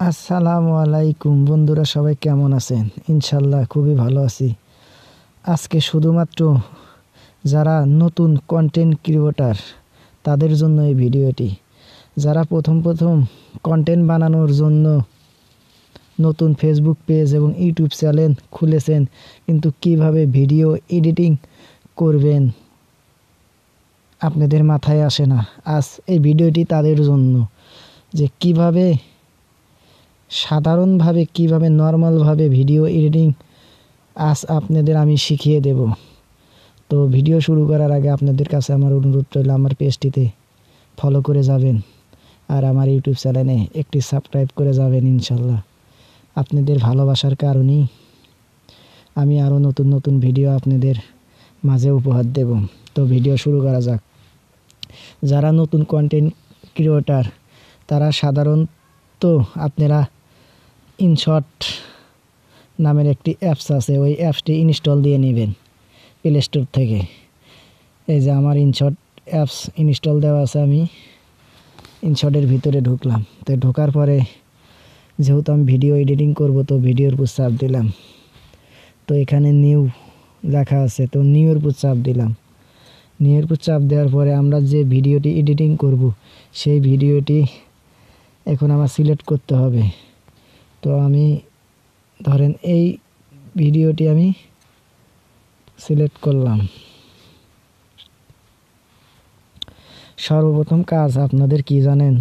আসসালামু আলাইকুম বন্ধুরা, সবাই কেমন আছেন? ইনশাল্লাহ খুবই ভালো আছি। আজকে শুধুমাত্র যারা নতুন কন্টেন্ট ক্রিয়েটর তাদের জন্য এই ভিডিওটি। যারা প্রথম কন্টেন্ট বানানোর জন্য নতুন ফেসবুক পেজ এবং ইউটিউব চ্যানেল খুলেছেন, কিন্তু কিভাবে ভিডিও এডিটিং করবেন আপনাদের মাথায় আসে না। আজ এই ভিডিওটি তাদের জন্য, যে কিভাবে সাধারণভাবে কিভাবে নর্মালভাবে ভিডিও এডিটিং আজ আপনাদের আমি শিখিয়ে দেব। তো ভিডিও শুরু করার আগে আপনাদের কাছে আমার অনুরোধ রইল, আমার পেজটিতে ফলো করে যাবেন আর আমার ইউটিউব চ্যানেলে একটি সাবস্ক্রাইব করে যাবেন। ইনশাল্লাহ আপনাদের ভালোবাসার কারণেই আমি আরও নতুন ভিডিও আপনাদের মাঝে উপহার দেব। তো ভিডিও শুরু করা যাক। যারা নতুন কন্টেন্ট ক্রিয়েটর তারা সাধারণত আপনারা ইনশট নামের একটি অ্যাপস আছে, ওই অ্যাপসটি ইনস্টল দিয়ে নেবেন প্লে স্টোর থেকে। এই যে আমার ইনশট অ্যাপস ইনস্টল দেওয়া আছে, আমি ইনশটের ভিতরে ঢুকলাম। তো ঢোকার পরে যেহেতু আমি ভিডিও এডিটিং করব, তো ভিডিওর উপর চাপ দিলাম। তো এখানে নিউ লেখা আছে, তো নিউর উপর চাপ দিলাম। নিউর উপর চাপ দেওয়ার পরে আমরা যে ভিডিওটি এডিটিং করব সেই ভিডিওটি এখন আমার সিলেক্ট করতে হবে। তো আমি ধরেন এই ভিডিওটি আমি সিলেক্ট করলাম। সর্বপ্রথম কাজ আপনাদের কি জানেন,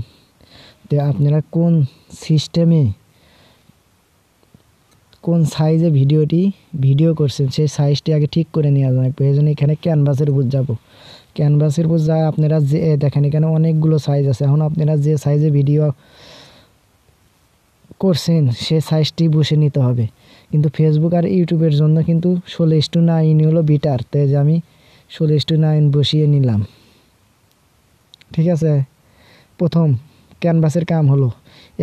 যে আপনারা কোন সিস্টেমে কোন সাইজে ভিডিও করছেন সেই সাইজটি আগে ঠিক করে নেওয়া লাগবে। এই জন্য এখানে ক্যানভাসের উপর যাব। ক্যানভাসের উপর যা আপনারা যে দেখেন এখানে অনেকগুলো সাইজ আছে। এখন আপনারা যে সাইজে ভিডিও করছেন সে সাইজটি বসে নিতে হবে। কিন্তু ফেসবুক আর ইউটিউবের জন্য কিন্তু 16:9 হলো বিটার। তো যে আমি 16:9 বসিয়ে নিলাম। ঠিক আছে, প্রথম ক্যানভাসের কাম হলো।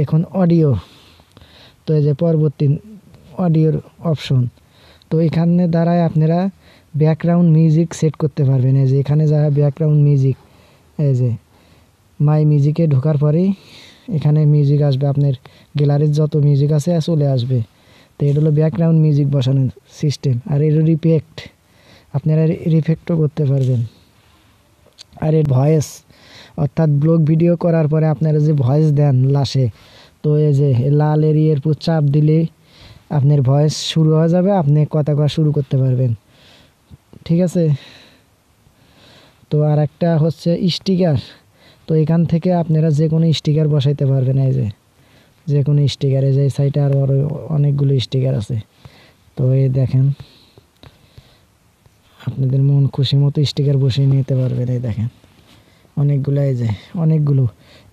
এখন অডিও, তো এই যে পরবর্তী অডিওর অপশন। তো এখানে দ্বারাই আপনারা ব্যাকগ্রাউন্ড মিউজিক সেট করতে পারবেন। এই যে এখানে যারা ব্যাকগ্রাউন্ড মিউজিক, এই যে মাই মিউজিকে ঢোকার পরেই এখানে মিউজিক আসবে, আপনার গ্যালারির যত মিউজিক আছে চলে আসবে। তো এটা হলো ব্যাকগ্রাউন্ড মিউজিক বসানোর সিস্টেম। আর এর রিফেক্ট, আপনারা রিফেক্টও করতে পারবেন। আর এর ভয়েস, অর্থাৎ ব্লগ ভিডিও করার পরে আপনারা যে ভয়েস দেন লাশে, তো এই যে লাল এরিয়ার উপর চাপ দিলে আপনার ভয়েস শুরু হয়ে যাবে, আপনি কথা কওয়া শুরু করতে পারবেন। ঠিক আছে। তো আর একটা হচ্ছে স্টিকার। তো এখান থেকে আপনারা যে কোনো স্টিকার বসাইতে পারবেন। এই যে কোনো স্টিকার, এই যে সাইটে আরও অনেকগুলো স্টিকার আছে। তো এই দেখেন আপনাদের মন খুশি মতো স্টিকার বসিয়ে নিতে পারবেন। এই দেখেন অনেকগুলো, এই যে অনেকগুলো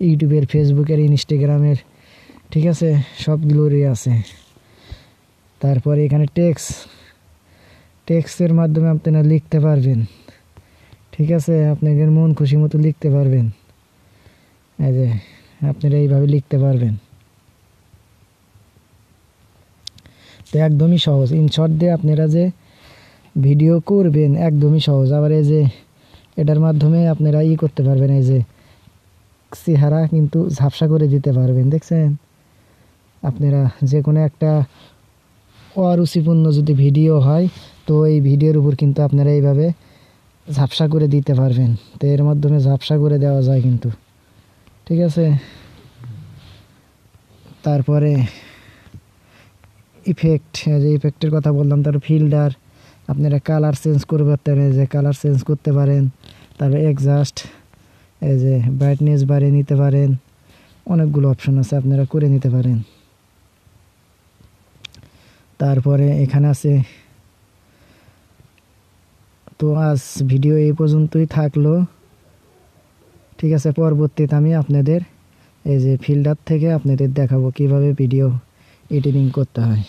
ইউটিউবের, ফেসবুকের, ইনস্টাগ্রামের, ঠিক আছে, সবগুলোরই আছে। তারপরে এখানে টেক্সটের মাধ্যমে আপনারা লিখতে পারবেন। ঠিক আছে, আপনাদের মন খুশি মতো লিখতে পারবেন। এই যে আপনারা এইভাবে লিখতে পারবেন। তো একদমই সহজ। ইনশট দিয়ে আপনারা যে ভিডিও করবেন একদমই সহজ। আবার এই যে এটার মাধ্যমে আপনারা করতে পারবেন, এই যে চেহারা কিন্তু ঝাপসা করে দিতে পারবেন। দেখছেন, আপনারা যে কোনো একটা অরুচিপূর্ণ যদি ভিডিও হয়, তো এই ভিডিওর উপর কিন্তু আপনারা এইভাবে ঝাপসা করে দিতে পারবেন। তো এর মাধ্যমে ঝাপসা করে দেওয়া যায় কিন্তু। ঠিক আছে। তারপরে ইফেক্ট, যে ইফেক্টের কথা বললাম, তার ফিল্টার, আপনারা কালার চেঞ্জ করতে পারেন, যে কালার চেঞ্জ করতে পারেন। তারপরে অ্যাডজাস্ট, এই যে ব্রাইটনেস বাড়িয়ে নিতে পারেন। অনেকগুলো অপশন আছে, আপনারা করে নিতে পারেন। তারপরে এখানে আছে। তো আজ ভিডিও এই পর্যন্তই থাকলো। ঠিক আছে, পরবর্তীতে আমি আপনাদের এই যে ফিল্টার থেকে আপনাদের দেখাবো কিভাবে ভিডিও এডিটিং করতে হয়।